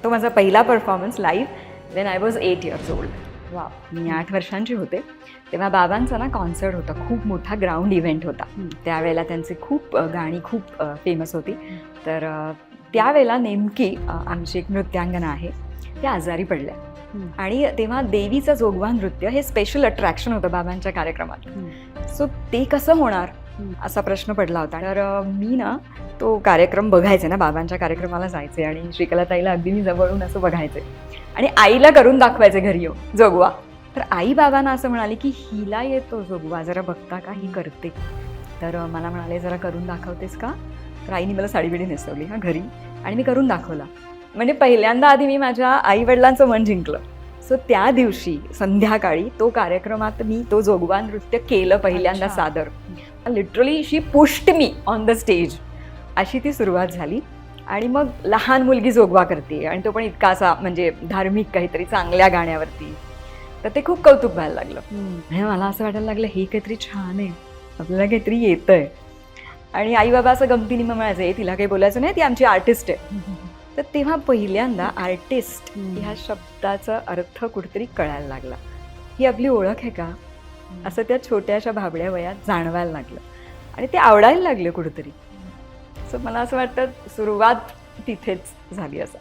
तो माझा पहिला performance live when I was 8 years old. वा, मी 8 वर्षांची होते. तेव्हा बाबांचा ना कॉन्सर्ट होता, खूप मोठा ग्राउंड इव्हेंट होता. त्यावेळेला त्यांची खूप गाणी खूप फेमस होती. तर त्यावेळेला नेमकी आमची एक नृत्यांगना आहे, त्या आजारी पडल्या. आणि तेव्हा देवीचं जोगवा नृत्य हे स्पेशल अट्रॅक्शन होतं बाबांच्या कार्यक्रमात. सो ते कसं होणार असा प्रश्न पडला होता. तर मी ना तो कार्यक्रम बघायचे ना, बाबांच्या कार्यक्रमाला जायचे आणि श्रीकलाताईला अगदी मी जवळून असं बघायचे आणि आईला करून दाखवायचे घरी येऊन जोगवा. तर आई बाबांना असं म्हणाली की हिला येतो जोगवा, जरा बघता का ही करते. तर मला म्हणाले जरा करून दाखवतेस का. तर आईने मला साडीबिडी नेसवली घरी आणि मी करून दाखवला. म्हणजे पहिल्यांदा आधी मी माझ्या आईवडिलांचं मन जिंकलं. सो त्या दिवशी संध्याकाळी तो कार्यक्रमात मी तो जोगवा नृत्य केलं पहिल्यांदा सादर. Literally she pushed me on the stage, अशी ती सुरुवात झाली. आणि मग लहान मुलगी जोगवा करते आणि तो पण इतका असा म्हणजे धार्मिक काहीतरी चांगल्या गाण्यावरती. तर ते खूप कौतुक व्हायला लागलं. आणि मला असं वाटायला लागलं हे काहीतरी छान आहे, आपल्याला काहीतरी येतंय. आणि आई बाबा असं गमतीने मग म्हणायचे तिला काही बोलायचं नाही, ती आमची आर्टिस्ट आहे. तर तेव्हा पहिल्यांदा आर्टिस्ट ह्या शब्दाचा अर्थ कुठेतरी कळायला लागला. ही आपली ओळख आहे का असं त्या छोट्याशा भाबड्या वयात जाणवायला लागलं आणि ते आवडायला लागले कुठेतरी. सो मला असं वाटतं सुरुवात तिथेच झाली असं.